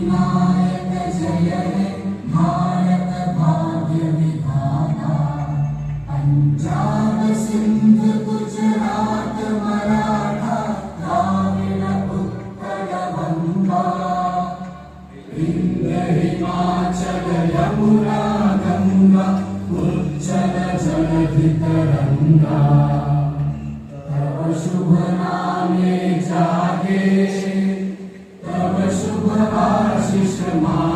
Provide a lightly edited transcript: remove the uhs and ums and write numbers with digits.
नायक जय हे भारत भाग्य विधाता। पंजाब सिंध गुजरात मराठा द्राविड उत्कल बंगा। विंध्य हिमाचल यमुना गंगा उज्जल जलधि तरंगा। तव शुभ नामे जागे तव शुभ आशीष मा